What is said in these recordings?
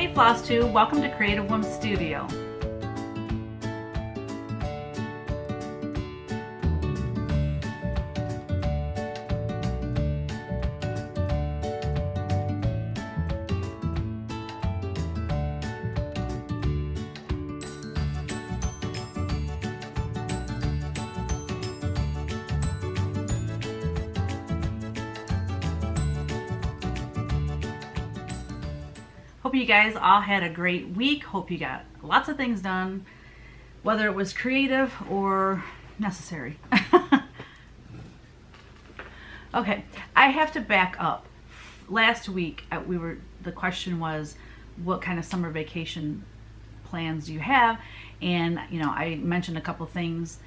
Hey Flosstube, welcome to Creative Whims Studio. Hope you guys all had a great week. Hope you got lots of things done, whether it was creative or necessary. Okay, I have to back up. Last week the question was, what kind of summer vacation plans do you have? And I mentioned a couple things.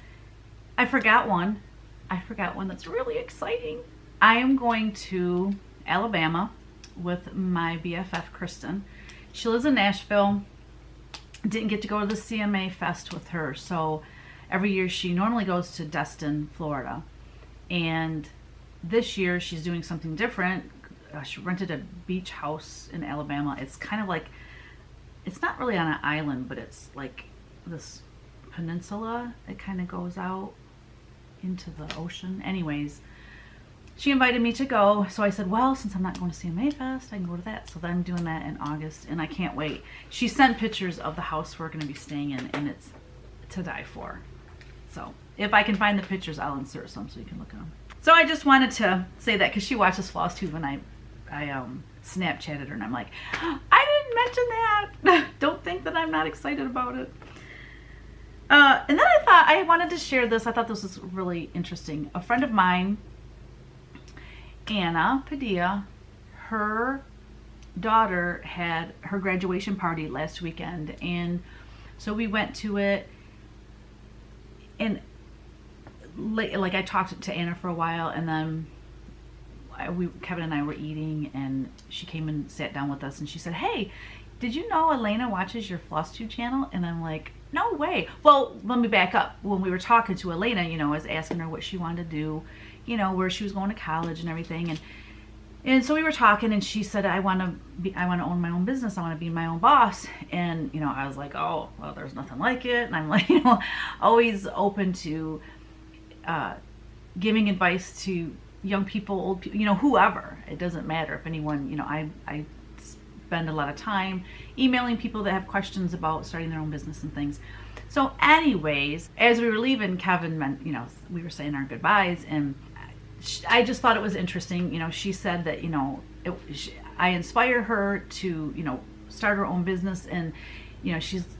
I forgot one that's really exciting. I am going to Alabama with my BFF Kristen. She lives in Nashville. Didn't get to go to the CMA Fest with her, so every year she normally goes to Destin, Florida, and this year she's doing something different. She rented a beach house in Alabama. It's kind of like, it's not really on an island, but it's like this peninsula. It kind of goes out into the ocean. Anyways, she invited me to go, so I said, well, since I'm not going to CMA Fest, I can go to that. So then I'm doing that in August, and I can't wait. She sent pictures of the house we're going to be staying in, and it's to die for. So if I can find the pictures, I'll insert some so you can look at them. So I just wanted to say that because she watches Flosstube, and I Snapchatted her, and I'm like, I didn't mention that. Don't think that I'm not excited about it. And then I thought I wanted to share this. I thought this was really interesting. A friend of mine, Anna Padilla, her daughter had her graduation party last weekend, and so we went to it, and like I talked to Anna for a while, and then Kevin and I were eating, and she came and sat down with us, and she said, hey, did you know Elena watches your Flosstube channel? And I'm like, no way. Well, let me back up. When we were talking to Elena, I was asking her what she wanted to do, where she was going to college and everything, and so we were talking, and she said, I want to own my own business. I want to be my own boss. And I was like, oh, well, there's nothing like it. And I'm like, always open to giving advice to young people, old people, whoever. It doesn't matter if anyone. I spend a lot of time emailing people that have questions about starting their own business and things. So anyways, as we were leaving, Kevin, we were saying our goodbyes, and I just thought it was interesting. She said that, I inspire her to, start her own business, and,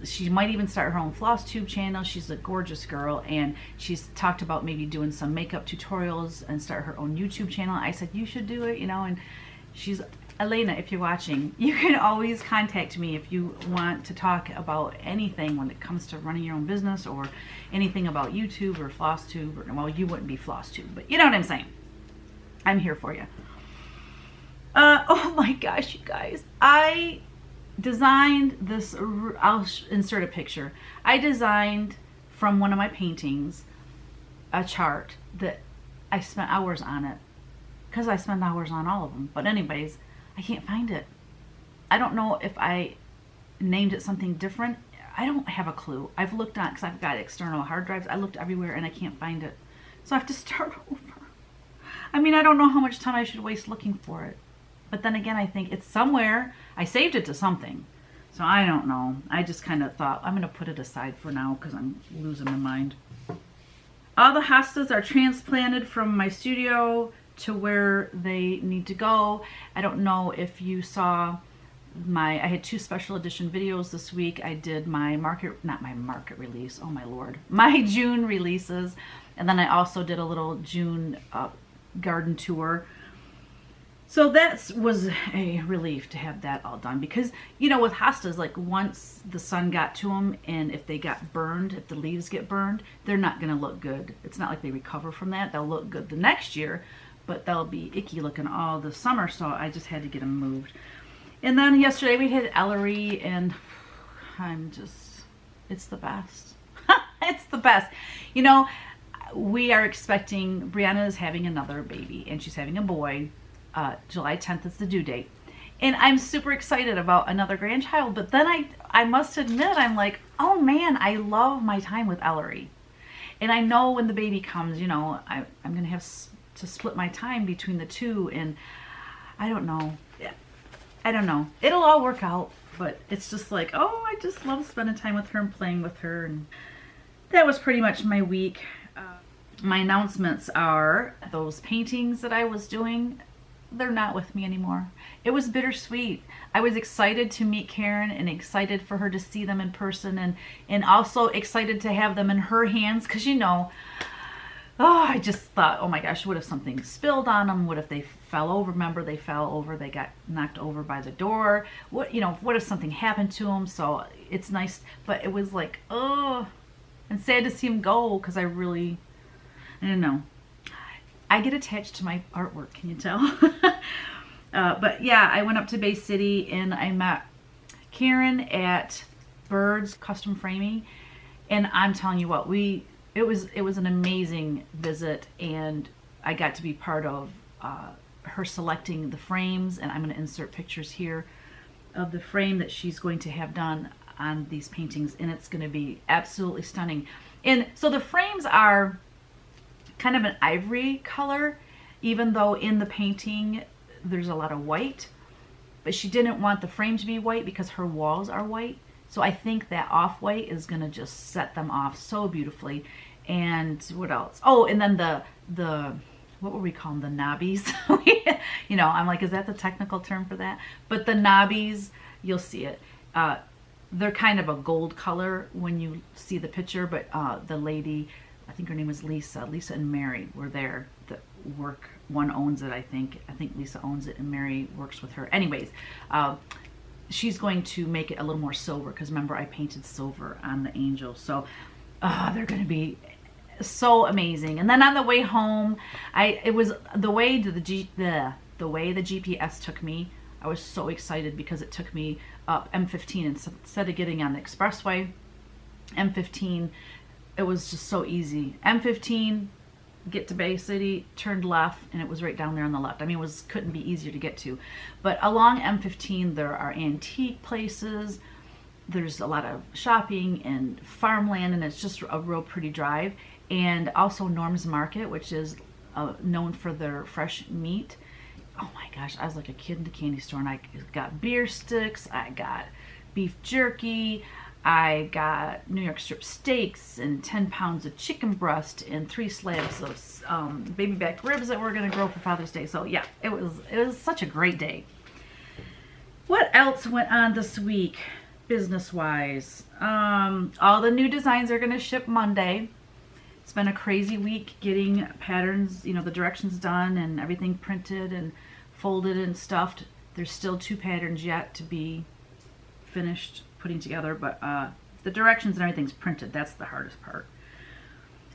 she might even start her own Flosstube channel. She's a gorgeous girl, and she's talked about maybe doing some makeup tutorials and start her own YouTube channel. I said, you should do it, and she's, Elena, if you're watching, you can always contact me if you want to talk about anything when it comes to running your own business, or anything about YouTube or Flosstube. Well, you wouldn't be Flosstube, but you know what I'm saying. I'm here for you. Oh my gosh, you guys. I designed this, I'll insert a picture. I designed from one of my paintings a chart that I spent hours on it, because I spend hours on all of them. But anyways, I can't find it. I don't know if I named it something different. I don't have a clue. I've looked on, because I've got external hard drives. I looked everywhere and I can't find it. So I have to start over. I mean, I don't know how much time I should waste looking for it. But then again, I think it's somewhere. I saved it to something. So I don't know. I just kind of thought, I'm going to put it aside for now because I'm losing my mind. All the hostas are transplanted from my studio to where they need to go. I don't know if you saw I had 2 special edition videos this week. I did my not my market release, oh my lord, my June releases, and then I also did a little June garden tour. So that was a relief to have that all done, because with hostas, like, once the sun got to them, and if they got burned, if the leaves get burned, they're not going to look good. It's not like they recover from that. They'll look good the next year, but they'll be icky looking all the summer, so I just had to get them moved. And then yesterday we had Ellery, and it's the best. It's the best. We are expecting, Brianna is having another baby, and she's having a boy. July 10th is the due date. And I'm super excited about another grandchild. But then I must admit, I'm like, oh man, I love my time with Ellery. And I know when the baby comes, you know, I'm going to have to split my time between the two. And I don't know. I don't know. It'll all work out. But it's just like, oh, I just love spending time with her and playing with her. And that was pretty much my week. My announcements are those paintings that I was doing, they're not with me anymore. It was bittersweet. I was excited to meet Karen and excited for her to see them in person, and also excited to have them in her hands, because you know, oh, I just thought, oh my gosh, what if something spilled on them? What if they fell over? Remember, they fell over, they got knocked over by the door. What, you know, what if something happened to them? So it's nice, but it was like, oh, and sad to see them go, because I don't know. I get attached to my artwork, can you tell? But yeah, I went up to Bay City and I met Karen at Bird's Custom Framing, and I'm telling you what, it was an amazing visit, and I got to be part of her selecting the frames, and I'm going to insert pictures here of the frame that she's going to have done on these paintings, and it's going to be absolutely stunning. And so the frames are kind of an ivory color, even though in the painting there's a lot of white, but she didn't want the frame to be white because her walls are white. So I think that off-white is gonna just set them off so beautifully. And what else? Oh, and then the what were we calling the knobbies? You know, I'm like, is that the technical term for that? But the knobbies, you'll see it. They're kind of a gold color when you see the picture, but the lady, I think her name was Lisa and Mary were there. The work, one owns it, I think Lisa owns it and Mary works with her. Anyways, she's going to make it a little more silver, because remember I painted silver on the angel. So they're going to be so amazing. And then on the way home, it was the way the GPS took me. I was so excited because it took me up M15 instead of getting on the expressway. M15, it was just so easy. M15, get to Bay City, turned left, and it was right down there on the left. I mean, couldn't be easier to get to. But along M15, there are antique places. There's a lot of shopping and farmland, and it's just a real pretty drive. And also Norm's Market, which is known for their fresh meat. Oh my gosh, I was like a kid in the candy store, and I got beer sticks, I got beef jerky, I got New York strip steaks, and 10 pounds of chicken breast, and 3 slabs of baby back ribs that we're gonna grill for Father's Day. So yeah, it was such a great day. What else went on this week, business-wise? All the new designs are gonna ship Monday. It's been a crazy week getting patterns, you know, the directions done and everything printed and folded and stuffed. There's still 2 patterns yet to be finished putting together, but the directions and everything's printed. That's the hardest part.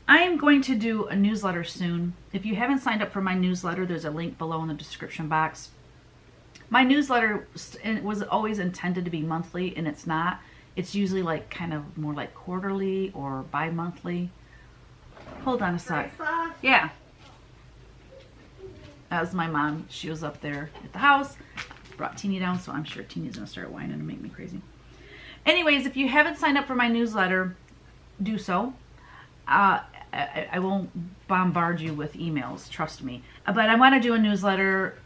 I am going to do a newsletter soon. If you haven't signed up for my newsletter, there's a link below in the description box. My newsletter was always intended to be monthly, and it's not. It's usually like kind of more like quarterly or bi-monthly. Hold on a sec. Yeah. That was my mom. She was up there at the house. Brought Teeny down, so I'm sure Teeny's going to start whining and make me crazy. Anyways, if you haven't signed up for my newsletter, do so. I won't bombard you with emails, trust me. But I want to do a newsletter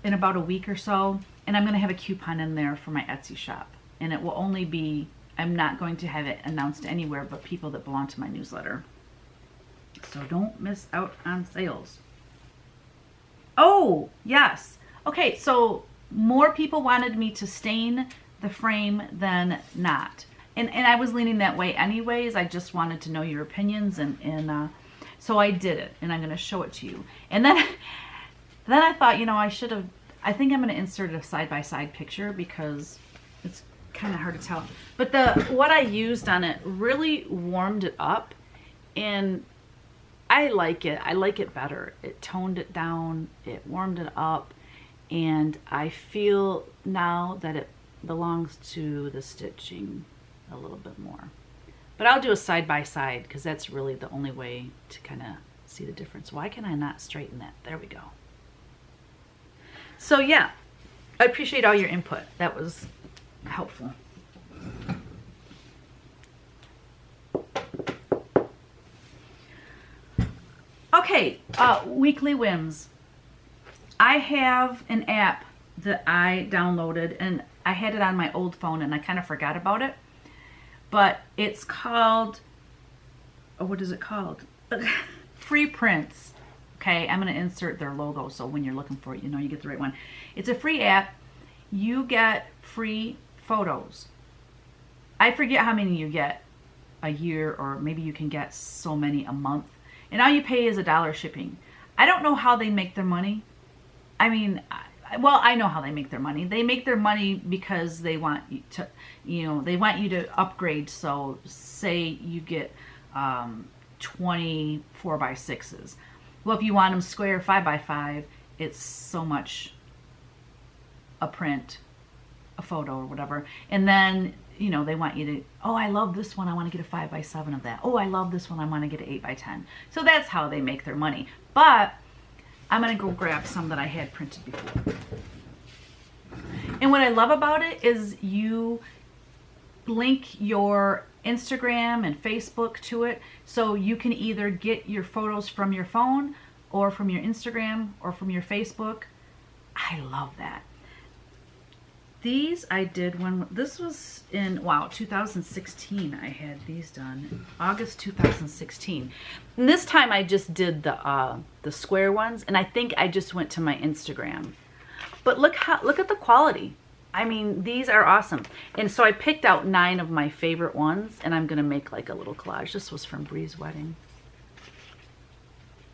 in about a week or so, and I'm going to have a coupon in there for my Etsy shop. And it will only be, I'm not going to have it announced anywhere but people that belong to my newsletter. So don't miss out on sales. Oh, yes. Okay, so more people wanted me to stain the frame than not. And I was leaning that way anyways. I just wanted to know your opinions, and so I did it, and I'm going to show it to you. And then I thought, you know, I think I'm going to insert a side-by-side picture because it's kind of hard to tell. But what I used on it really warmed it up, and I like it. I like it better. It toned it down, it warmed it up, and I feel now that it belongs to the stitching a little bit more. But I'll do a side-by-side because that's really the only way to kind of see the difference. Why can I not straighten that? There we go. So yeah, I appreciate all your input. That was helpful. Okay, weekly whims. I have an app that I downloaded, and I had it on my old phone and I kind of forgot about it. But it's called, what is it called? Free Prints. Okay, I'm going to insert their logo so when you're looking for it, you know you get the right one. It's a free app. You get free photos. I forget how many you get a year, or maybe you can get so many a month. And all you pay is $1 shipping. I don't know how they make their money. I mean, well, I know how they make their money. They make their money because they want you to, they want you to upgrade. So say you get 20 4x6s. Well, if you want them square 5x5, it's so much a print, a photo or whatever. And then, they want you to, oh, I love this one. I want to get a 5x7 of that. Oh, I love this one. I want to get an 8x10. So that's how they make their money. But I'm going to go grab some that I had printed before. And what I love about it is you link your Instagram and Facebook to it. So you can either get your photos from your phone or from your Instagram or from your Facebook. I love that. These I did when, this was in, 2016 I had these done. August 2016. And this time I just did the square ones, and I think I just went to my Instagram. But look at the quality. I mean, these are awesome. And so I picked out 9 of my favorite ones, and I'm going to make like a little collage. This was from Bree's wedding.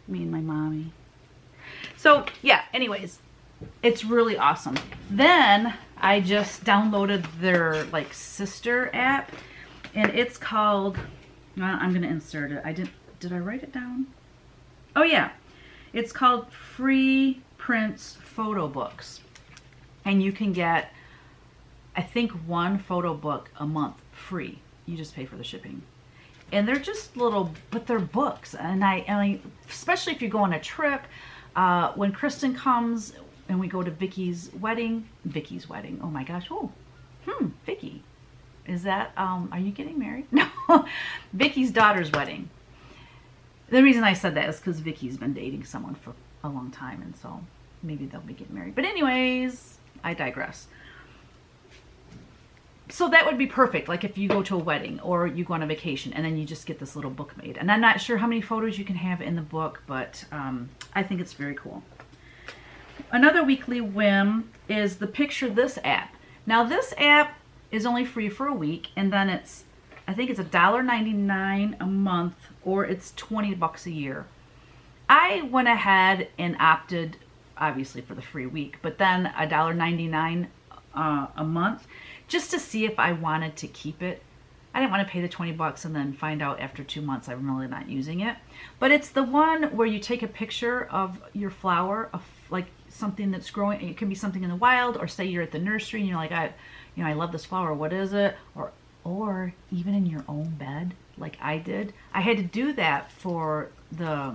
Me and my mommy. So yeah, anyways, it's really awesome. Then I just downloaded their like sister app, and it's called, I'm going to insert it. Did I write it down? Oh yeah. It's called Free Prints Photo Books. And you can get, I think, 1 photo book a month free. You just pay for the shipping. And they're just little, but they're books. And I especially if you go on a trip, when Kristen comes and we go to Vicky's wedding, oh my gosh, Vicky. Is that, are you getting married? No, Vicky's daughter's wedding. The reason I said that is because Vicky's been dating someone for a long time, and so maybe they'll be getting married. But anyways, I digress. So that would be perfect, like if you go to a wedding or you go on a vacation and then you just get this little book made. And I'm not sure how many photos you can have in the book, but I think it's very cool. Another weekly whim is the Picture This app. Now this app is only free for a week, and then I think it's $1.99 a month, or it's $20 a year. I went ahead and opted, obviously, for the free week, but then $1.99 a month, just to see if I wanted to keep it. I didn't want to pay the $20 and then find out after 2 months I'm really not using it. But it's the one where you take a picture of your flower, of like something that's growing. It can be something in the wild, or say you're at the nursery and you're like, I love this flower. What is it? Or even in your own bed, like I did. I had to do that for the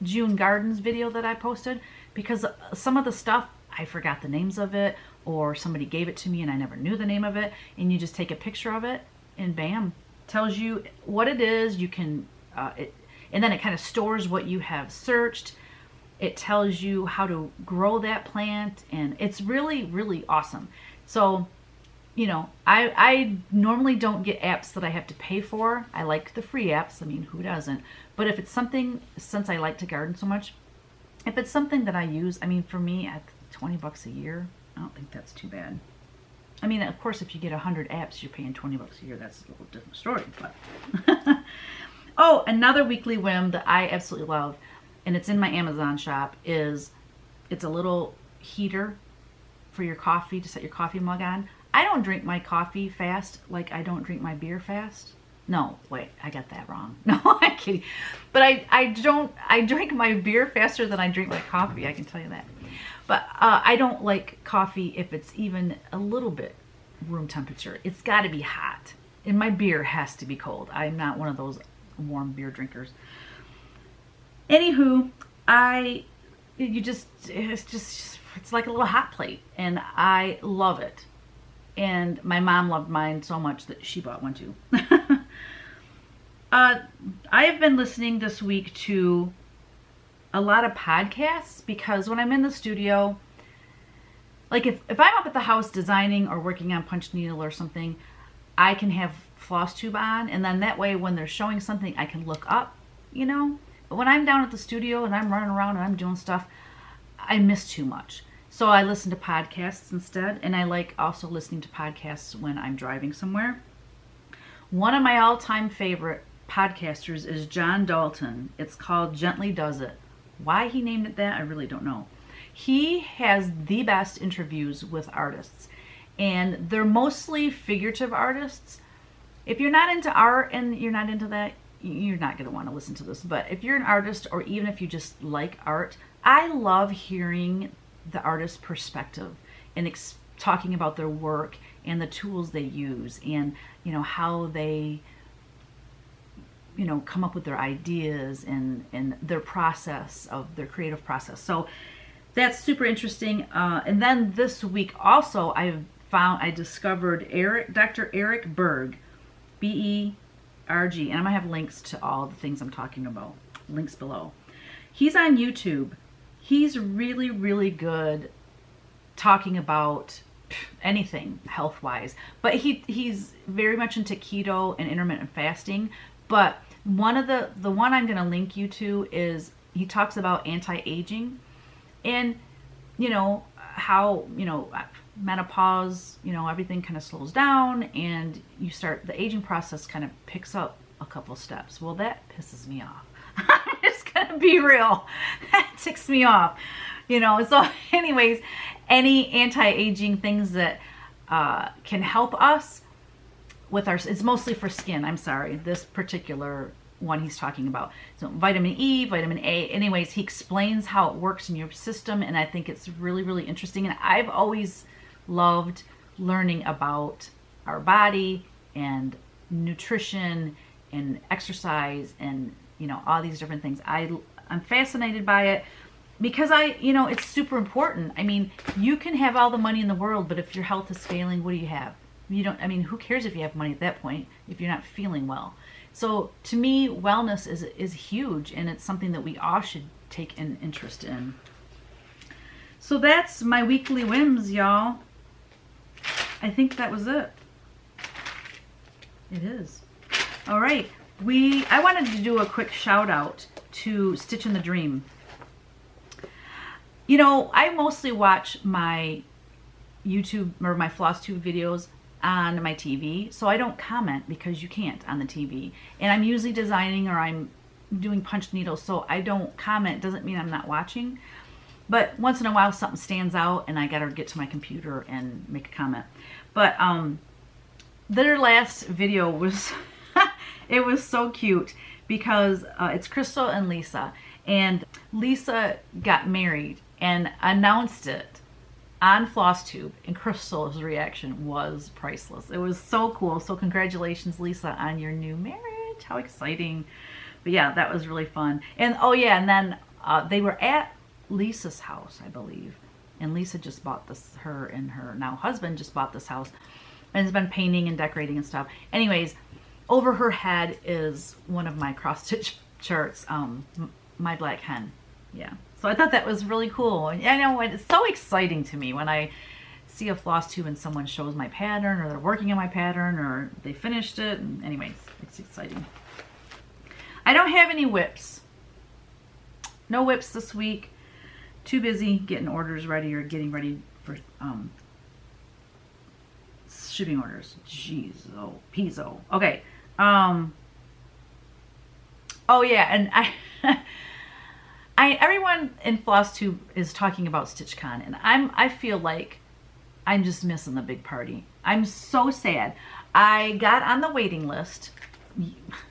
June Gardens video that I posted, because some of the stuff, I forgot the names of it, or somebody gave it to me and I never knew the name of it, and you just take a picture of it and bam, tells you what it is. You can, and then it kind of stores what you have searched. It tells you how to grow that plant, and it's really, really awesome. So, I normally don't get apps that I have to pay for. I like the free apps. I mean, who doesn't? But if it's something, since I like to garden so much, if it's something that I use, I mean, for me, at $20 a year, I don't think that's too bad. I mean, of course, if you get 100 apps, you're paying $20 a year. That's a little different story. But oh, another weekly whim that I absolutely love, and it's in my Amazon shop, is it's a little heater for your coffee, to set your coffee mug on. I don't drink my coffee fast like I don't drink my beer fast. No, wait, I got that wrong. No, I'm kidding. But I drink my beer faster than I drink my coffee, I can tell you that. But I don't like coffee if it's even a little bit room temperature. It's got to be hot. And my beer has to be cold. I'm not one of those warm beer drinkers. Anywho, I it's like a little hot plate, and I love it. And my mom loved mine so much that she bought one too. I have been listening this week to a lot of podcasts because when I'm in the studio, like if I'm up at the house designing or working on punch needle or something, I can have Flosstube on, and then that way when they're showing something I can look up, you know. But when I'm down at the studio and I'm running around and I'm doing stuff, I miss too much. So I listen to podcasts instead, and I like also listening to podcasts when I'm driving somewhere. One of my all-time favorite podcasters is John Dalton. It's called Gently Does It. Why he named it that, I really don't know. He has the best interviews with artists, and they're mostly figurative artists. If you're not into art and you're not into that, you're not going to want to listen to this. But if you're an artist, or even if you just like art, I love hearing the artist's perspective and talking about their work and the tools they use, and you know how they come up with their ideas and their process of their creative process. So that's super interesting. And then this week also I discovered Dr. Eric Berg, B-E-R-G, and I'm gonna have links to all the things I'm talking about, links below. He's on YouTube. He's really, really good talking about anything health-wise, but he's very much into keto and intermittent fasting. But one of the one I'm going to link you to is he talks about anti-aging, and how menopause, everything kind of slows down, and the aging process kind of picks up a couple steps. Well, that pisses me off. I'm just gonna be real. That ticks me off. So anyways, any anti-aging things that can help us with it's mostly for skin. I'm sorry, this particular one he's talking about. So vitamin E, vitamin A. Anyways, he explains how it works in your system, and I think it's really, really interesting. And I've always loved learning about our body and nutrition and exercise and all these different things. I'm fascinated by it because it's super important. I mean, you can have all the money in the world, but if your health is failing, what do you have? Who cares if you have money at that point if you're not feeling well? So to me, wellness is huge, and it's something that we all should take an interest in. So that's my weekly whims, y'all. I think that was it. It is. All right. I wanted to do a quick shout out to Stitchin the Dream. I mostly watch my YouTube or my Flosstube videos on my TV, so I don't comment because you can't on the TV. And I'm usually designing or I'm doing punch needles, so I don't comment. Doesn't mean I'm not watching, but once in a while something stands out and I gotta get to my computer and make a comment. But their last video was it was so cute because it's Crystal and Lisa, and Lisa got married and announced it on Flosstube, and Crystal's reaction was priceless. It was so cool. So congratulations, Lisa, on your new marriage. How exciting. But yeah, that was really fun. And oh yeah, and then they were at Lisa's house, I believe. And Lisa just bought this, her and her now husband just bought this house and has been painting and decorating and stuff. Anyways, over her head is one of my cross-stitch charts, My Black Hen. Yeah. So I thought that was really cool. And I know it's so exciting to me when I see a Flosstube and someone shows my pattern, or they're working on my pattern, or they finished it. And anyways, it's exciting. I don't have any whips. No whips this week. Too busy getting orders ready or getting ready for shipping orders. Jeez, oh, Pizzo. Okay. Oh yeah, and everyone in Flosstube is talking about StitchCon, and I feel like I'm just missing the big party. I'm so sad. I got on the waiting list.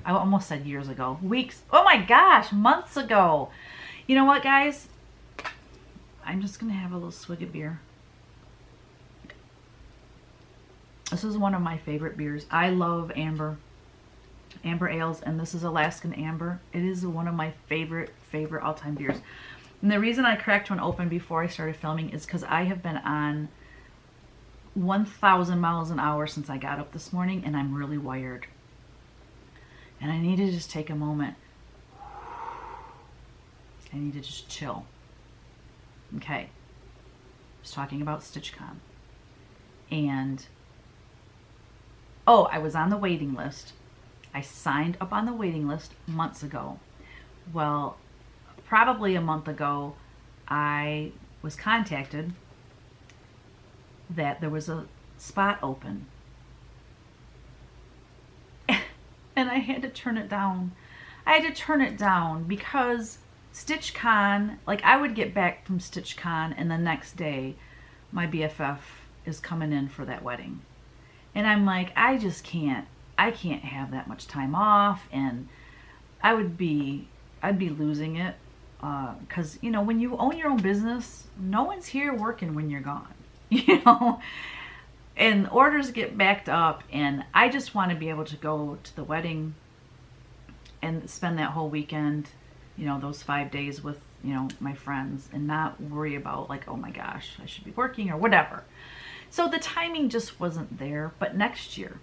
I almost said years ago, weeks. Oh my gosh, months ago. You know what, guys? I'm just gonna have a little swig of beer. This is one of my favorite beers. I love amber ales, and this is Alaskan Amber. It is one of my favorite all-time beers. And the reason I cracked one open before I started filming is because I have been on 1,000 miles an hour since I got up this morning, and I'm really wired. And I need to just take a moment. I need to just chill. Okay. I was talking about StitchCon. And, oh, I was on the waiting list. I signed up on the waiting list months ago. Well, probably a month ago, I was contacted that there was a spot open. And I had to turn it down. I had to turn it down because StitchCon, like I would get back from StitchCon and the next day my BFF is coming in for that wedding. And I'm like, I can't have that much time off, and I'd be losing it. Because, you know, when you own your own business, no one's here working when you're gone, you know, and orders get backed up, and I just want to be able to go to the wedding and spend that whole weekend, you know, those 5 days with, you know, my friends, and not worry about like, oh my gosh, I should be working or whatever. So the timing just wasn't there. But next year,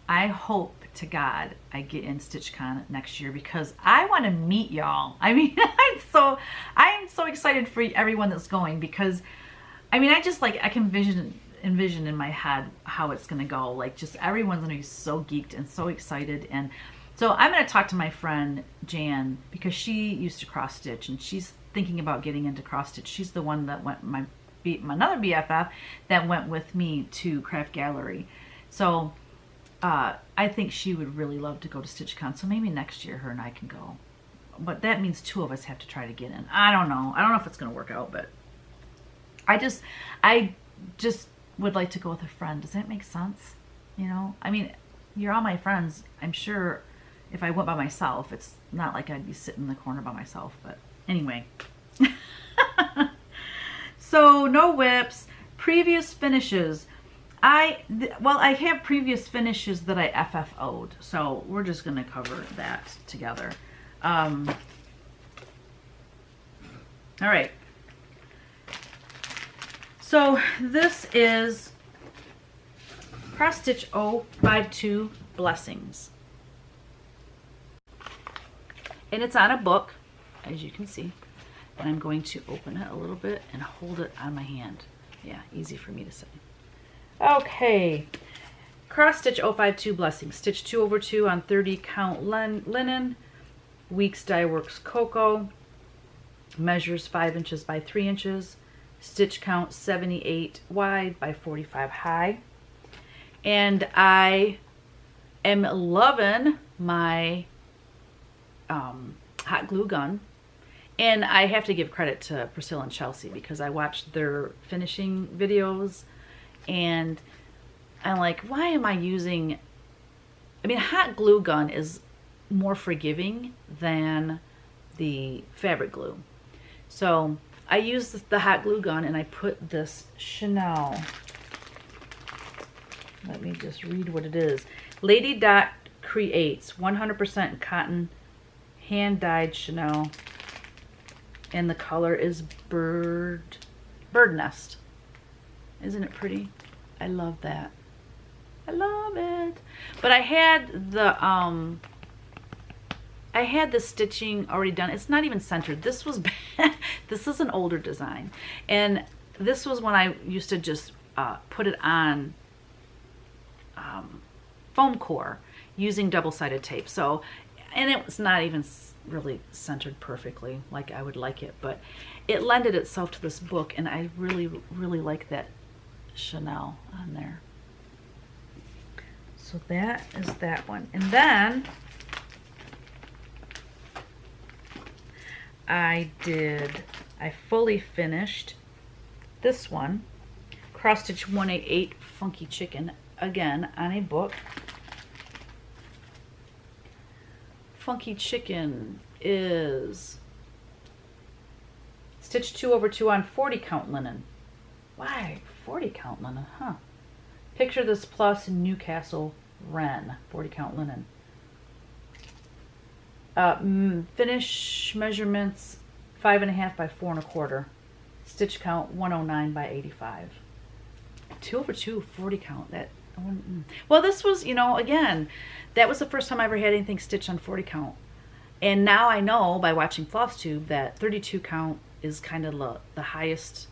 I hope to God I get in StitchCon next year, because I want to meet y'all. I mean, I am so excited for everyone that's going, because I mean, I can envision in my head how it's going to go. Like, just everyone's going to be so geeked and so excited. And so I'm going to talk to my friend Jan, because she used to cross stitch and she's thinking about getting into cross stitch. She's the one that went, my another BFF that went with me to Craft Gallery. So I think she would really love to go to StitchCon. So maybe next year her and I can go. But that means two of us have to try to get in. I don't know. I don't know if it's going to work out, but I just would like to go with a friend. Does that make sense? You know, I mean, you're all my friends. I'm sure if I went by myself, it's not like I'd be sitting in the corner by myself. But anyway. So no whips, previous finishes. I have previous finishes that I FFO'd, so we're just going to cover that together. All right. So this is Cross Stitch 052 Blessings. And it's on a book, as you can see. And I'm going to open it a little bit and hold it on my hand. Yeah, easy for me to say. Okay, Cross Stitch 052 Blessings. Stitch 2/2 on 30 count linen. Weeks Dye Works Cocoa. Measures 5 inches by 3 inches. Stitch count 78 wide by 45 high. And I am loving my hot glue gun. And I have to give credit to Priscilla and Chelsea, because I watched their finishing videos and I'm like, why am I using, I mean, hot glue gun is more forgiving than the fabric glue. So I used the hot glue gun and I put this Chanel, let me just read what it is. Lady Dot Creates 100% cotton hand dyed Chanel. And the color is bird nest. Isn't it pretty? I love that. I love it. But I had the stitching already done. It's not even centered. This was this is an older design, and this was when I used to just put it on foam core using double-sided tape. So, and it was not even really centered perfectly like I would like it, but it lended itself to this book, and I really like that Chanel on there. So that is that one. And then I fully finished this one, Cross Stitch 188 Funky Chicken, again on a book. Funky Chicken is stitch 2/2 on 40 count linen. Why 40 count linen? Huh. Picture This Plus Newcastle Wren 40 count linen. Finish measurements 5.5 by 4 1/4. Stitch count 109 by 85. 2 over 2, 40 count. That well, this was, you know, again, that was the first time I ever had anything stitched on 40 count. And now I know by watching Flosstube that 32 count is kind of the highest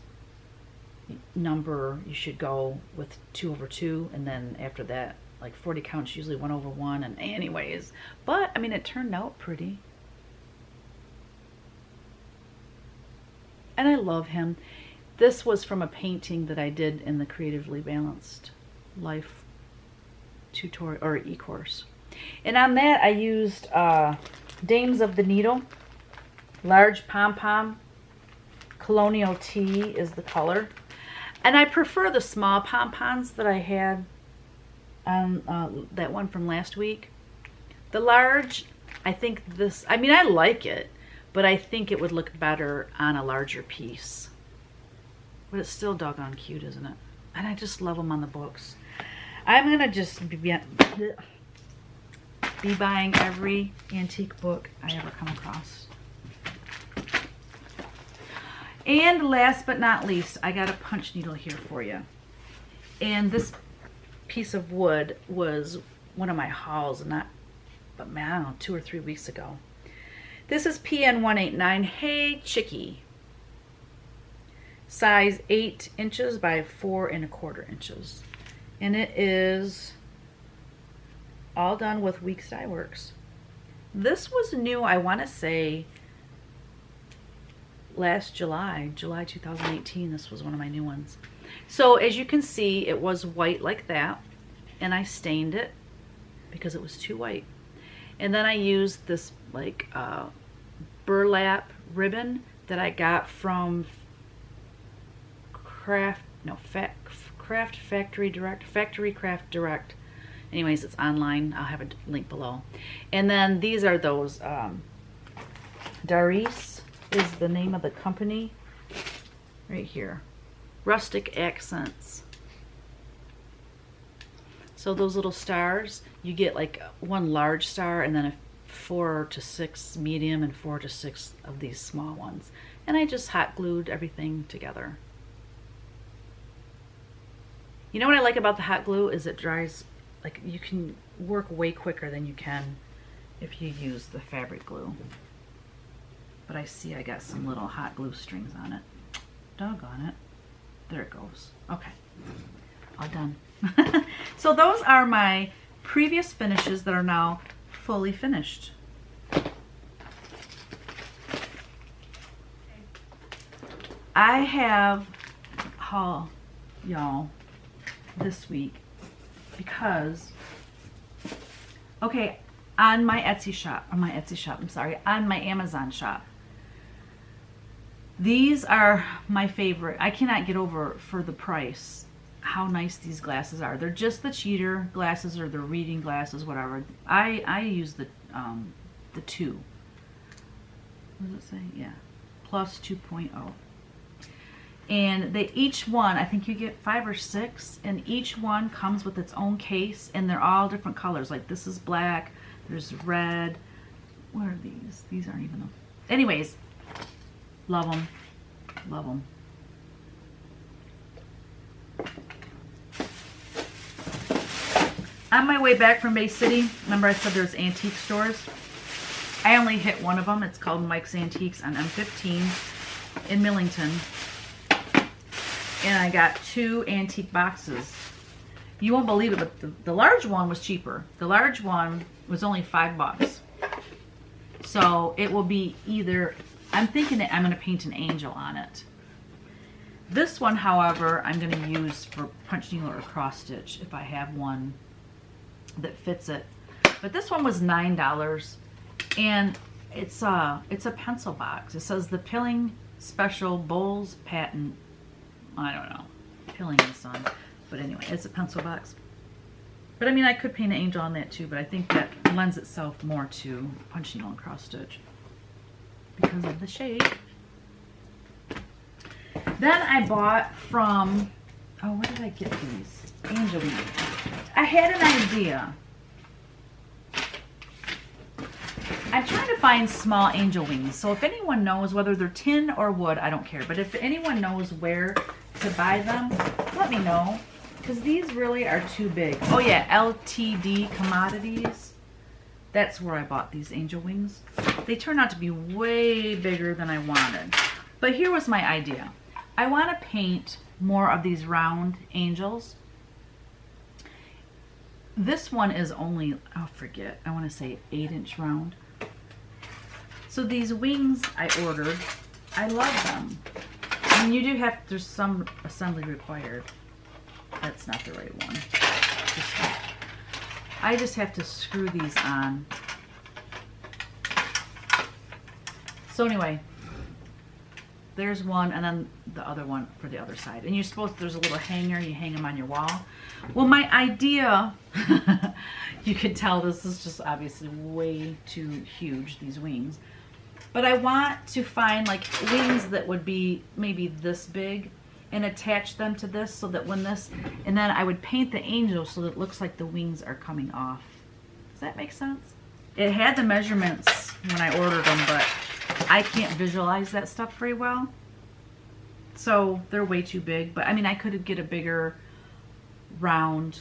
number you should go with 2 over 2, and then after that, like 40 counts usually 1 over 1. And anyways, but I mean, it turned out pretty. And I love him. This was from a painting that I did in the Creatively Balanced Life tutorial or e-course. And on that I used Dames of the Needle, large pom-pom, Colonial Tea is the color. And I prefer the small pom-poms that I had on that one from last week. The large, I think this, I mean, I like it, but I think it would look better on a larger piece. But it's still doggone cute, isn't it? And I just love them on the books. I'm going to just be buying every antique book I ever come across. And last but not least, I got a punch needle here for you. And this piece of wood was one of my hauls, not, but man, I don't know, 2 or 3 weeks ago. This is PN 189 Hey Chickie. Size 8 inches by 4 1/4 inches. And it is all done with Weeks Dye Works. This was new, I want to say, last July 2018. This was one of my new ones. So as you can see, it was white like that, and I stained it because it was too white. And then I used this like burlap ribbon that I got from Factory Craft Direct. Anyways, it's online. I'll have a link below. And then these are those Daris is the name of the company right here. Rustic Accents. So those little stars, you get like one large star and then a 4 to 6 medium and 4 to 6 of these small ones. And I just hot glued everything together. You know what I like about the hot glue is it dries, like you can work way quicker than you can if you use the fabric glue. But I see I got some little hot glue strings on it. Doggone it. There it goes. Okay. All done. So those are my previous finishes that are now fully finished. I have haul, y'all, this week because, okay, on my Etsy shop, on my Amazon shop, these are my favorite. I cannot get over for the price how nice these glasses are. They're just the cheater glasses or the reading glasses, whatever. I use the 2. What does it say? Yeah, plus 2.0. And they each one, I think you get 5 or 6, and each one comes with its own case, and they're all different colors. Like this is black, there's red. What are these? These aren't even them. Anyways, love them, love them. On my way back from Bay City, remember I said there's antique stores? I only hit one of them. It's called Mike's Antiques on M15 in Millington. And I got 2 antique boxes. You won't believe it, but the large one was cheaper. The large one was only $5. So it will be either, I'm thinking that I'm going to paint an angel on it. This one, however, I'm going to use for punch needle or cross stitch if I have one that fits it. But this one was $9, and it's a pencil box. It says the Pilling Special Bowls Patent. I don't know, Pilling and Son, but anyway, it's a pencil box. But I mean, I could paint an angel on that too, but I think that lends itself more to punch needle and cross stitch because of the shape. Then I bought from, oh, where did I get these? Angeline. I had an idea. I I'm trying to find small angel wings. So if anyone knows whether they're tin or wood, I don't care. But if anyone knows where to buy them, let me know. Because these really are too big. Oh yeah, LTD Commodities. That's where I bought these angel wings. They turned out to be way bigger than I wanted. But here was my idea. I want to paint more of these round angels. This one is only, I want to say 8-inch round. So these wings I ordered, I love them. And you do have, there's some assembly required. That's not the right one. I just have to screw these on. So anyway, there's one, and then the other one for the other side. And you're supposed, there's a little hanger, you hang them on your wall. Well, my idea, you could tell this is just obviously way too huge, these wings. But I want to find like wings that would be maybe this big and attach them to this so that when this, and then I would paint the angel so that it looks like the wings are coming off. Does that make sense? It had the measurements when I ordered them, but I can't visualize that stuff very well. So they're way too big, but I mean, I could get a bigger round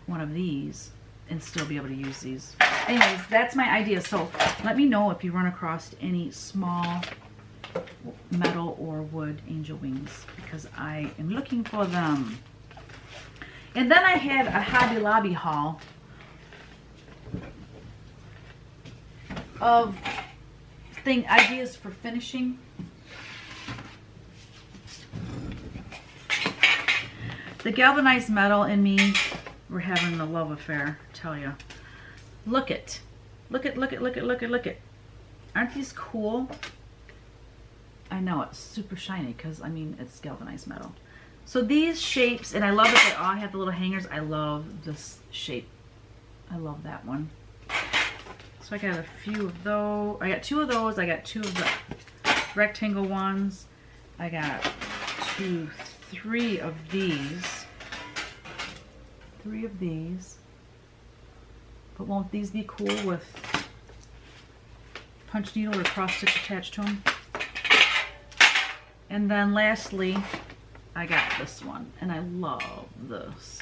one of these and still be able to use these. Anyways, that's my idea. So let me know if you run across any small metal or wood angel wings, because I am looking for them. And then I had a Hobby Lobby haul of ideas for finishing. The galvanized metal and me, we're having a love affair, I tell you. Look it. Look it, look it, look it, look it, look it. Aren't these cool? I know it's super shiny because, I mean, it's galvanized metal. So these shapes, and I love that they all have the little hangers. I love this shape. I love that one. So I got a few of those. I got 2 of those. I got 2 of the rectangle ones. I got 3 of these. 3 of these. But won't these be cool with punch needle or cross stitch attached to them? And then lastly, I got this one, and I love this.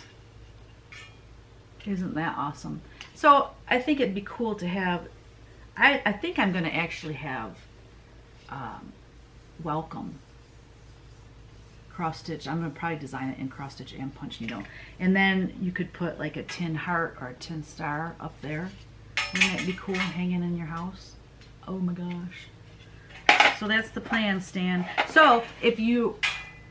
Isn't that awesome? So I think it'd be cool to have, I think I'm going to actually have welcome cross stitch. I'm going to probably design it in cross stitch and punch needle. And then you could put like a tin heart or a tin star up there. Wouldn't that be cool hanging in your house? Oh my gosh. So that's the plan, Stan. So if you,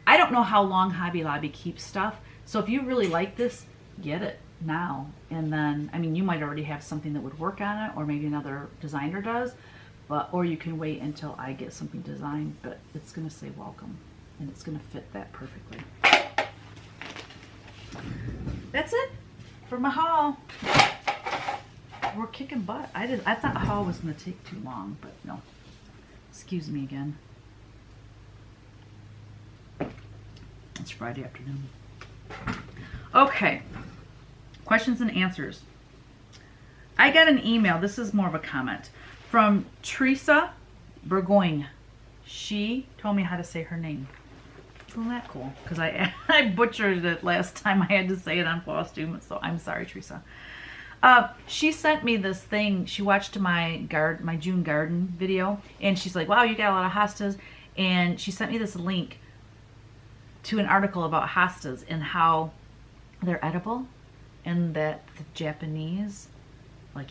I don't know how long Hobby Lobby keeps stuff. So if you really like this, get it now. And then, I mean, you might already have something that would work on it, or maybe another designer does, but, or you can wait until I get something designed, but it's going to say welcome and it's going to fit that perfectly. That's it for my haul. We're kicking butt. I thought the haul was going to take too long, but no. Excuse me again. It's Friday afternoon. Okay. Questions and answers. I got an email. This is more of a comment from Teresa Bourgoin. She told me how to say her name. Isn't that cool? Because I butchered it last time I had to say it on Flosstube, so I'm sorry, Teresa. She sent me this thing. She watched my June garden video, and she's like, wow, you got a lot of hostas. And she sent me this link to an article about hostas and how they're edible, and that the Japanese like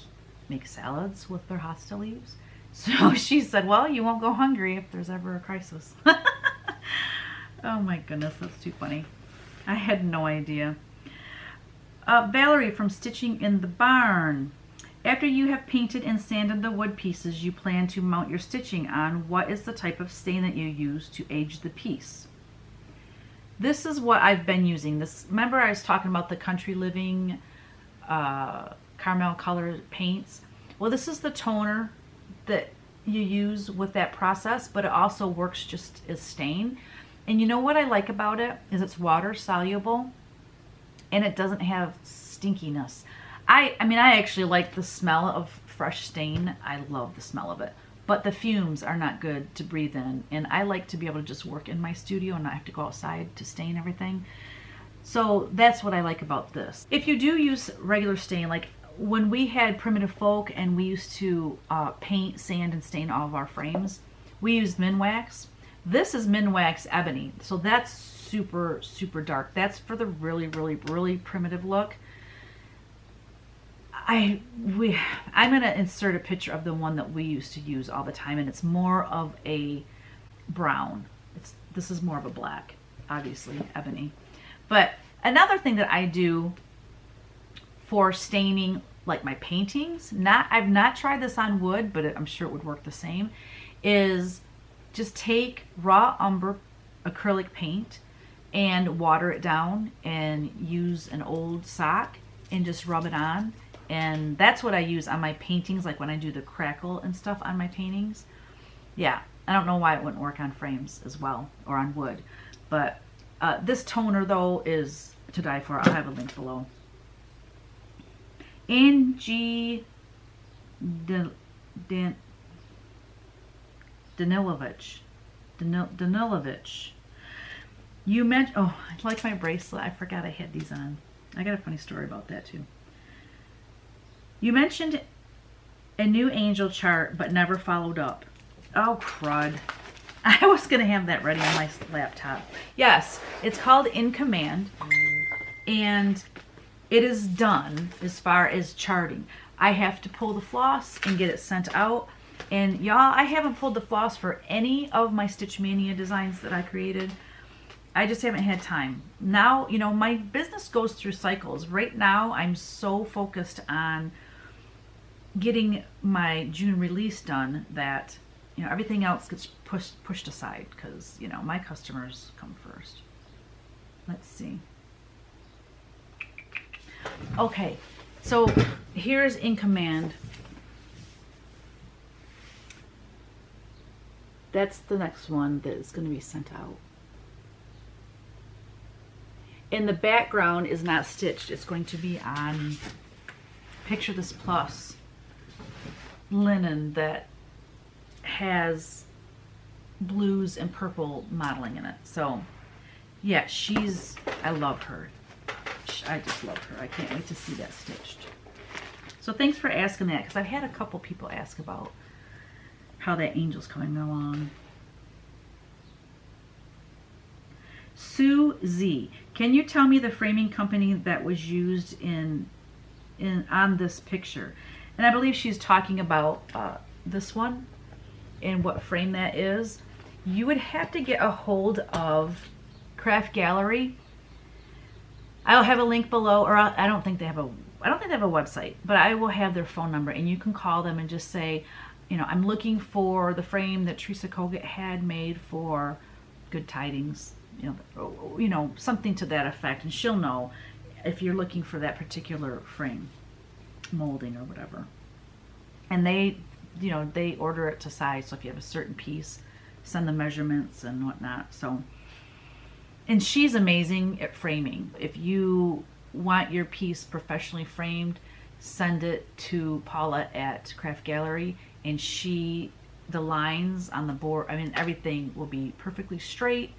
make salads with their hosta leaves. So she said, well, you won't go hungry if there's ever a crisis. Oh my goodness, that's too funny. I had no idea. Valerie from Stitching in the Barn. After you have painted and sanded the wood pieces you plan to mount your stitching on, what is the type of stain that you use to age the piece? This is what I've been using. This, remember I was talking about the Country Living caramel color paints? Well, this is the toner that you use with that process, but it also works just as stain. And you know what I like about it is it's water soluble and it doesn't have stinkiness. I mean, I actually like the smell of fresh stain, I love the smell of it. But the fumes are not good to breathe in. And I like to be able to just work in my studio and not have to go outside to stain everything. So that's what I like about this. If you do use regular stain, like when we had Primitive Folk and we used to paint, sand, and stain all of our frames, we used Minwax. This is Minwax Ebony. So that's super, super dark. That's for the really, really, really primitive look. I'm going to insert a picture of the one that we used to use all the time, and it's more of a brown. This is more of a black, obviously, ebony. But another thing that I do for staining like my paintings, I've not tried this on wood, but I'm sure it would work the same, is just take raw umber acrylic paint and water it down and use an old sock and just rub it on. And that's what I use on my paintings, like when I do the crackle and stuff on my paintings. Yeah, I don't know why it wouldn't work on frames as well, or on wood. But this toner, though, is to die for. I'll have a link below. Angie Danilovich. You mentioned, oh, I like my bracelet. I forgot I had these on. I got a funny story about that, too. You mentioned a new angel chart, but never followed up. Oh, crud. I was going to have that ready on my laptop. Yes, it's called In Command, and it is done as far as charting. I have to pull the floss and get it sent out. And y'all, I haven't pulled the floss for any of my Stitch Mania designs that I created. I just haven't had time. Now, you know, my business goes through cycles. Right now, I'm so focused on getting my June release done that, you know, everything else gets pushed aside because, you know, my customers come first. Let's see. Okay, so here's In Command. That's the next one that is going to be sent out. And the background is not stitched. It's going to be on Picture This Plus linen that has blues and purple modeling in it. So yeah, I love her. I just love her. I can't wait to see that stitched. So thanks for asking that, because I've had a couple people ask about how that angel's coming along. Sue Z, can you tell me the framing company that was used on this picture? And I believe she's talking about this one and what frame that is. You would have to get a hold of Craft Gallery. I'll have a link below, or I don't think they have a website, but I will have their phone number, and you can call them and just say, you know, I'm looking for the frame that Teresa Bourgoin had made for Good Tidings, you know, something to that effect, and she'll know if you're looking for that particular frame molding or whatever. And they, you know, they order it to size, so if you have a certain piece, send the measurements and whatnot. So, and she's amazing at framing. If you want your piece professionally framed, send it to Paula at Craft Gallery, and the lines on the board, I mean, everything will be perfectly straight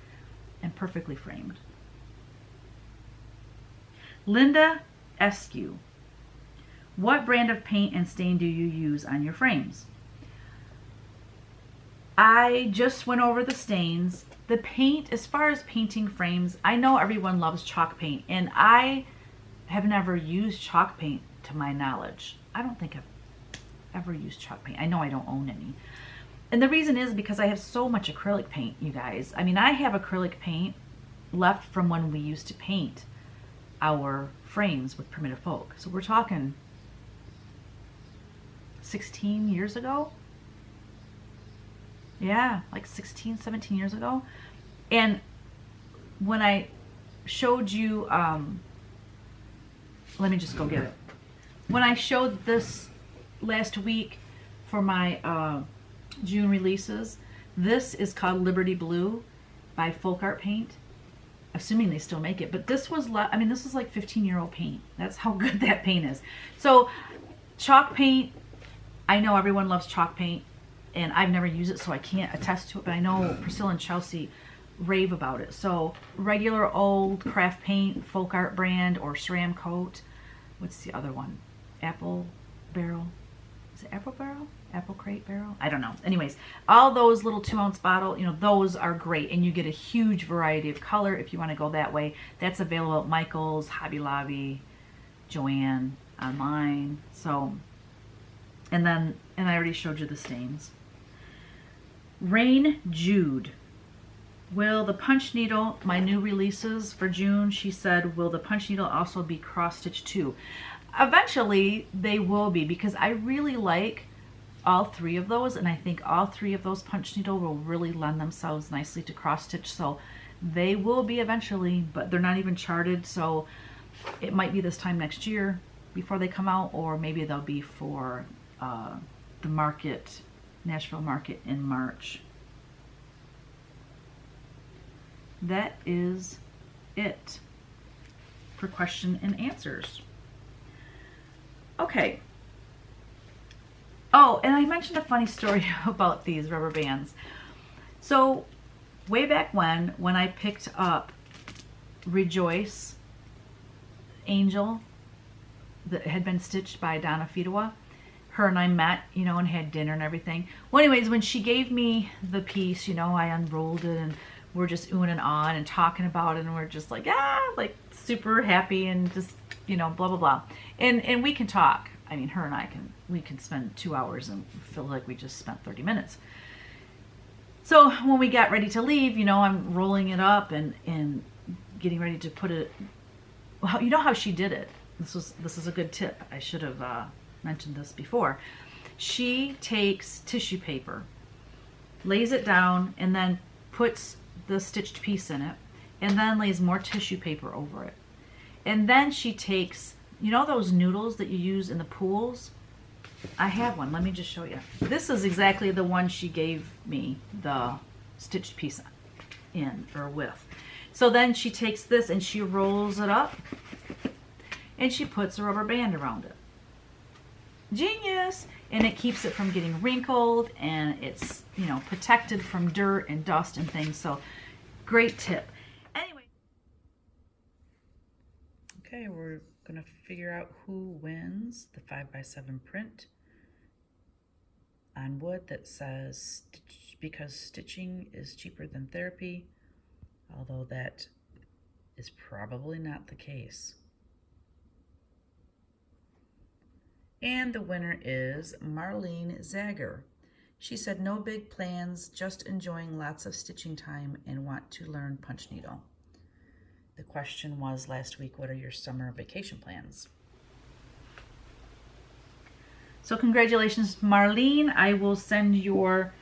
and perfectly framed. Linda Eskew, what brand of paint and stain do you use on your frames? I just went over the stains. The paint, as far as painting frames, I know everyone loves chalk paint, and I have never used chalk paint to my knowledge. I don't think I've ever used chalk paint. I know I don't own any. And the reason is because I have so much acrylic paint, you guys. I mean, I have acrylic paint left from when we used to paint our frames with Primitive Folk. So we're talking 16 years ago. Yeah, like 16, 17 years ago. And when I showed you, let me just go get it. When I showed this last week for my June releases, this is called Liberty Blue by Folk Art Paint. Assuming they still make it, but this was, I mean, this is like 15-year-old paint. That's how good that paint is. So chalk paint I know everyone loves chalk paint, and I've never used it, so I can't attest to it, but I know Priscilla and Chelsea rave about it. So regular old craft paint, folk art brand, or Ceram Coat. What's the other one? Apple Barrel. Is it Apple Barrel? Apple Crate Barrel? I don't know. Anyways, all those little 2-ounce bottle, you know, those are great, and you get a huge variety of color if you want to go that way. That's available at Michael's, Hobby Lobby, Joann, online. So, and I already showed you the stains. Rain Jude. Will the punch needle, my new releases for June, she said, will the punch needle also be cross stitch too? Eventually they will be, because I really like all 3 of those, and I think all 3 of those punch needle will really lend themselves nicely to cross stitch. So they will be eventually, but they're not even charted, so it might be this time next year before they come out, or maybe they'll be for the market, Nashville market in March. That is it for question and answers. Okay. Oh, and I mentioned a funny story about these rubber bands. So way back when I picked up Rejoice Angel that had been stitched by Donna Fidawa, her and I met, you know, and had dinner and everything. Well, anyways, when she gave me the piece, you know, I unrolled it, and we're just oohing and ahhing and talking about it, and we're just like, like super happy, and just, you know, blah, blah, blah. And we can talk. I mean, her and I we can spend 2 hours and feel like we just spent 30 minutes. So when we got ready to leave, you know, I'm rolling it up and getting ready to put it, well, you know how she did it. This is a good tip. I should have mentioned this before. She takes tissue paper, lays it down, and then puts the stitched piece in it, and then lays more tissue paper over it. And then she takes, you know those noodles that you use in the pools? I have one. Let me just show you. This is exactly the one she gave me the stitched piece in, or with. So then she takes this and she rolls it up, and she puts a rubber band around it. Genius! And it keeps it from getting wrinkled, and it's, you know, protected from dirt and dust and things. So great tip. Anyway. Okay, we're going to figure out who wins the 5x7 print on wood that says, because stitching is cheaper than therapy, although that is probably not the case. And the winner is Marlene Zager. She said, no big plans, just enjoying lots of stitching time and want to learn punch needle. The question was last week, what are your summer vacation plans? So congratulations, Marlene. I will send your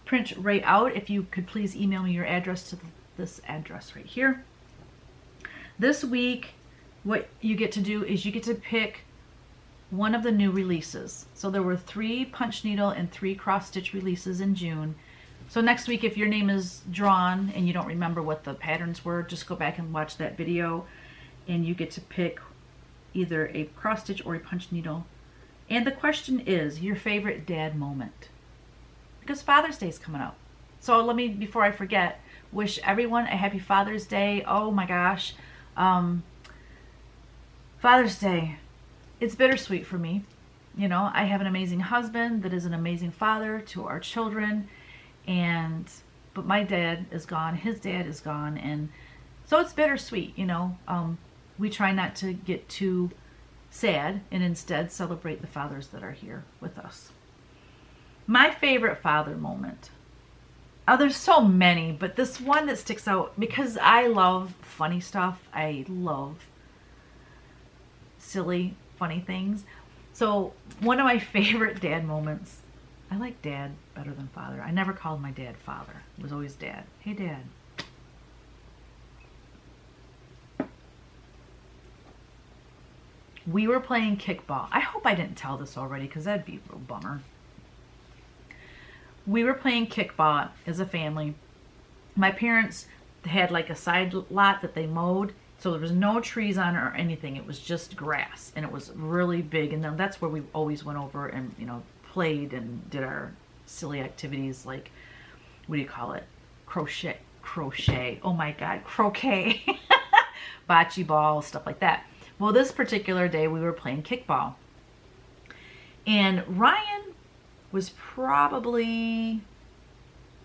print right out. If you could please email me your address to this address right here. This week, what you get to do is you get to pick one of the new releases. So there were 3 punch needle and 3 cross stitch releases in June. So next week, if your name is drawn and you don't remember what the patterns were, just go back and watch that video, and you get to pick either a cross stitch or a punch needle. And the question is your favorite dad moment, because Father's Day is coming up. So let me, before I forget, wish everyone a happy Father's Day. Oh my gosh. Father's Day. It's bittersweet for me. You know, I have an amazing husband that is an amazing father to our children, but my dad is gone, his dad is gone, and so it's bittersweet, you know. We try not to get too sad and instead celebrate the fathers that are here with us. My favorite father moment. Oh, there's so many, but this one that sticks out, because I love funny stuff. I love silly, funny things. So one of my favorite dad moments, I like dad better than father. I never called my dad father. It was always dad. Hey, Dad. We were playing kickball. I hope I didn't tell this already, because that'd be a real bummer. We were playing kickball as a family. My parents had like a side lot that they mowed, so there was no trees on it or anything. It was just grass, and it was really big. And then that's where we always went over and, you know, played and did our silly activities like, what do you call it? Crochet. Oh my God, croquet. Bocce ball, stuff like that. Well, this particular day we were playing kickball. And Ryan was probably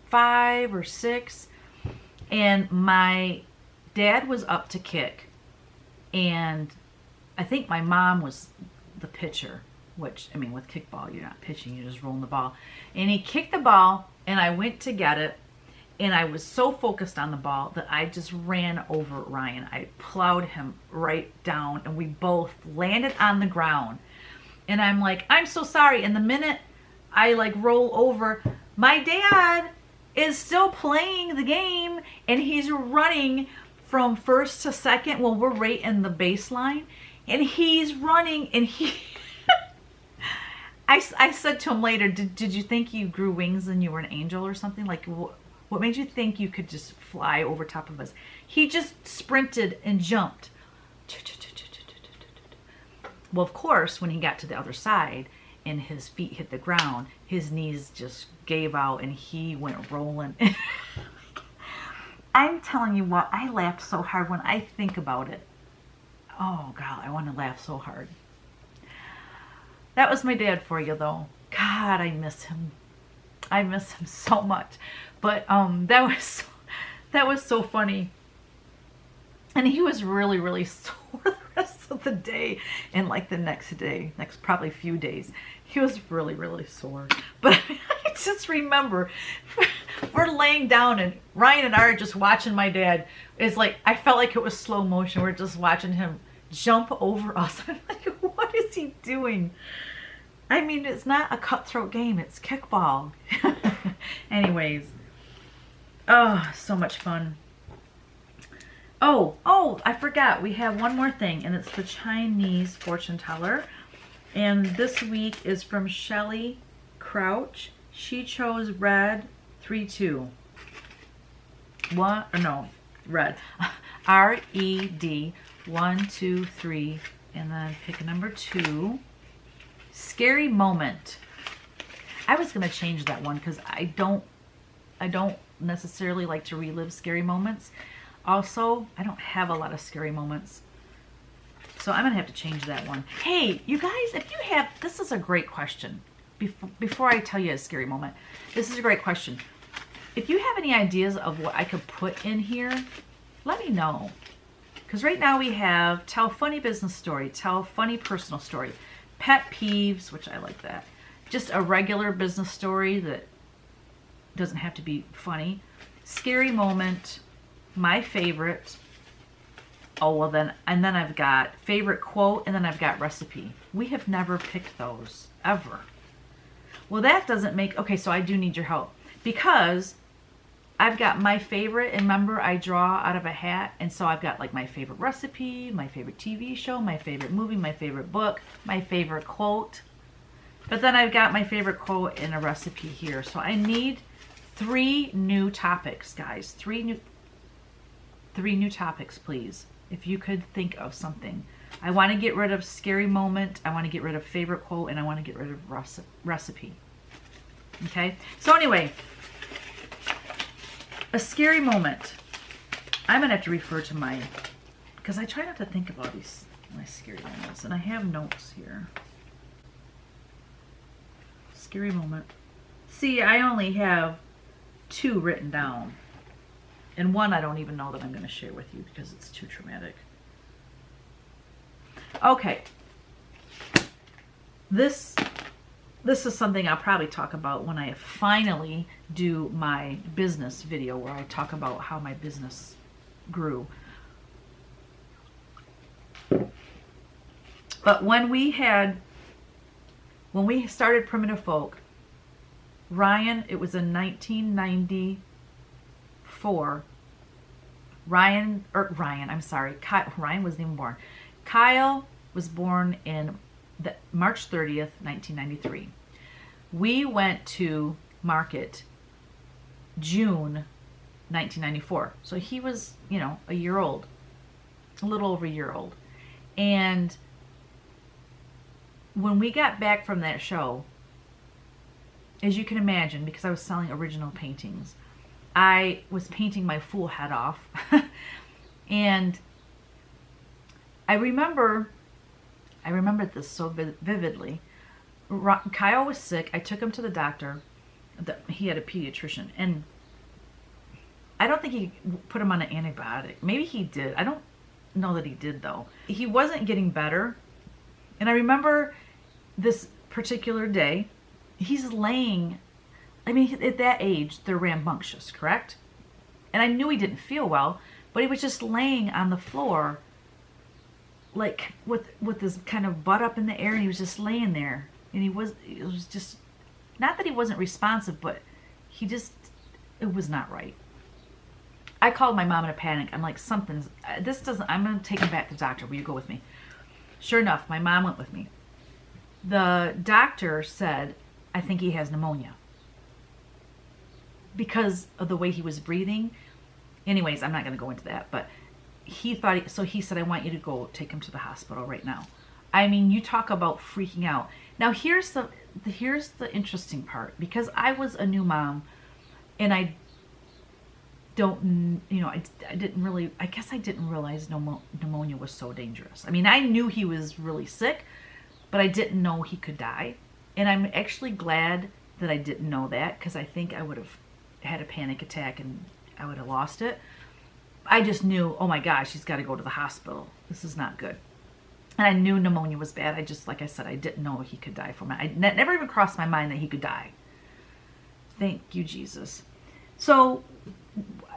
5 or 6. And my dad was up to kick. And I think my mom was the pitcher, which, I mean, with kickball, you're not pitching, you're just rolling the ball. And he kicked the ball, and I went to get it. And I was so focused on the ball that I just ran over Ryan. I plowed him right down, and we both landed on the ground. And I'm like, I'm so sorry. And the minute I like roll over, my dad is still playing the game, and he's running from first to second. Well, we're right in the baseline, and he's running, and he... I said to him later, did you think you grew wings and you were an angel or something? Like, what made you think you could just fly over top of us? He just sprinted and jumped. Well, of course, when he got to the other side and his feet hit the ground, his knees just gave out and he went rolling. I'm telling you what, I laughed so hard when I think about it. Oh, God, I want to laugh so hard. That was my dad for you, though. God, I miss him. I miss him so much. But that was so funny. And he was really, really sore the rest of the day. And like the next day, next probably few days, he was really, really sore. But I just remember we're laying down and Ryan and I are just watching my dad. It's like, I felt like it was slow motion. We're just watching him jump over us. I'm like, what is he doing? I mean, it's not a cutthroat game. It's kickball. Anyways. Oh, so much fun. Oh, I forgot. We have one more thing, and it's the Chinese fortune teller. And this week is from Shelly Crouch. She chose red 3-2. Red. R-E-D 1, 2, 3, and then pick a number 2. Scary moment. I was gonna change that one because I don't necessarily like to relive scary moments. Also, I don't have a lot of scary moments, so I'm gonna have to change that one. Hey, you guys, if you have, this is a great question. Before I tell you a scary moment, this is a great question. If you have any ideas of what I could put in here, let me know. Because right now we have tell funny business story, tell funny personal story, pet peeves, which I like that. Just a regular business story that doesn't have to be funny. Scary moment, my favorite. Oh, well then, and then I've got favorite quote, and then I've got recipe. We have never picked those, ever. Well, that doesn't make, okay, so I do need your help. Because I've got my favorite, and remember I draw out of a hat, and so I've got like my favorite recipe, my favorite TV show, my favorite movie, my favorite book, my favorite quote. But then I've got my favorite quote and a recipe here. So I need 3 new topics, guys. 3 new topics, please. If you could think of something. I want to get rid of scary moment, I want to get rid of favorite quote, and I want to get rid of recipe. Okay? So anyway, a scary moment. I'm going to have to refer to my, because I try not to think about my scary moments, and I have notes here. Scary moment. See, I only have 2 written down. And one I don't even know that I'm going to share with you because it's too traumatic. Okay. This is something I'll probably talk about when I finally do my business video where I talk about how my business grew. But when we started Primitive Folk, Ryan, it was in 1994. Ryan wasn't even born. Kyle was born in March 30th, 1993. We went to market June 1994. So he was, a year old, a little over a year old. And when we got back from that show, as you can imagine, because I was selling original paintings, I was painting my fool head off. And I remember this so vividly. Kyle was sick. I took him to the doctor. He had a pediatrician, and I don't think he put him on an antibiotic. Maybe he did. I don't know that he did, though. He wasn't getting better. And I remember this particular day, he's laying, I mean, at that age, they're rambunctious, correct? And I knew he didn't feel well, but he was just laying on the floor, like with his kind of butt up in the air, and he was just laying there. And it was just, not that he wasn't responsive, but it was not right. I called my mom in a panic. I'm like, I'm going to take him back to the doctor. Will you go with me? Sure enough, my mom went with me. The doctor said, I think he has pneumonia because of the way he was breathing. Anyways, I'm not going to go into that, but he said, I want you to go take him to the hospital right now. I mean, you talk about freaking out. Now, here's the interesting part, because I was a new mom, and I guess I didn't realize pneumonia was so dangerous. I mean, I knew he was really sick, but I didn't know he could die. And I'm actually glad that I didn't know that, because I think I would have had a panic attack and I would have lost it. I just knew, oh my gosh, he's got to go to the hospital. This is not good. And I knew pneumonia was bad. I just, like I said, I didn't know he could die from it. It never even crossed my mind that he could die. Thank you, Jesus. So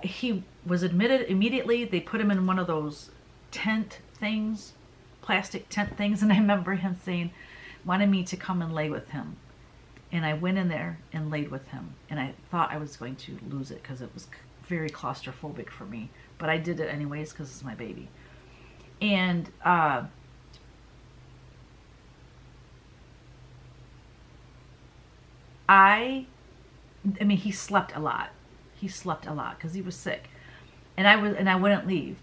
he was admitted immediately. They put him in one of those tent things, plastic tent things. And I remember him saying, wanted me to come and lay with him. And I went in there and laid with him. And I thought I was going to lose it because it was very claustrophobic for me. But I did it anyways because it's my baby. And I mean, he slept a lot. He slept a lot because he was sick. And I wouldn't leave.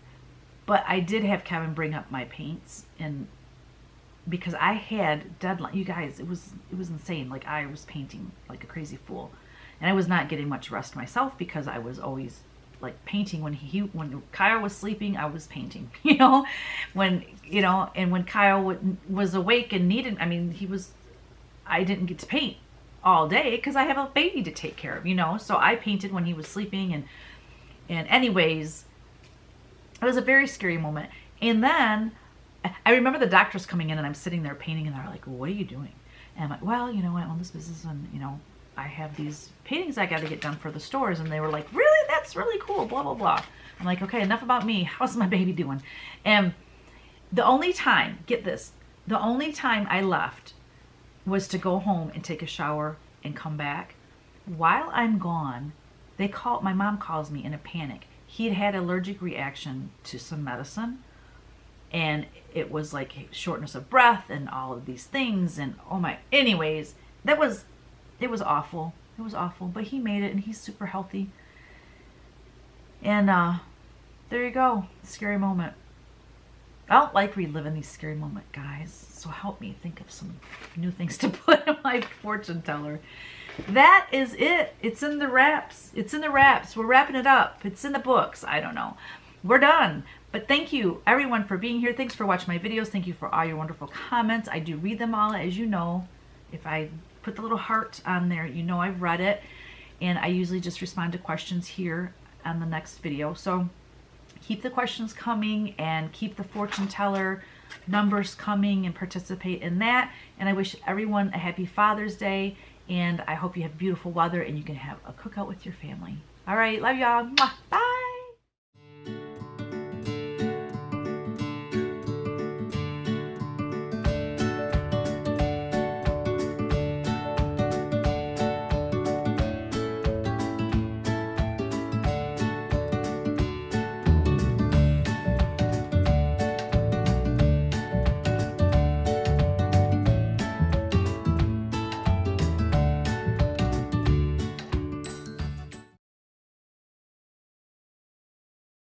But I did have Kevin bring up my paints, and because I had deadline, you guys, it was insane. Like, I was painting like a crazy fool. And I was not getting much rest myself because I was always like painting when Kyle was sleeping, I was painting, and when Kyle was awake and needed, I didn't get to paint all day because I have a baby to take care of, so I painted when he was sleeping, and anyways, it was a very scary moment. And then I remember the doctors coming in, and I'm sitting there painting, and they're like, well, what are you doing? And I'm like, well, I own this business, and I have these paintings I got to get done for the stores. And they were like, really? That's really cool, blah, blah, blah. I'm like, okay, enough about me. How's my baby doing? And the only time, get this, the only time I left was to go home and take a shower and come back. While I'm gone, my mom calls me in a panic. He'd had allergic reaction to some medicine, and it was like shortness of breath and all of these things, and anyways, it was awful. It was awful, but he made it, and he's super healthy. And there you go, scary moment. I don't like reliving these scary moments, guys. So help me think of some new things to put in my fortune teller. That is it. It's in the wraps. It's in the wraps. We're wrapping it up. It's in the books. I don't know. We're done. But thank you, everyone, for being here. Thanks for watching my videos. Thank you for all your wonderful comments. I do read them all, as you know. If I put the little heart on there, I've read it. And I usually just respond to questions here on the next video. So keep the questions coming, and keep the fortune teller numbers coming, and participate in that. And I wish everyone a happy Father's Day, and I hope you have beautiful weather and you can have a cookout with your family. All right, love y'all. Bye.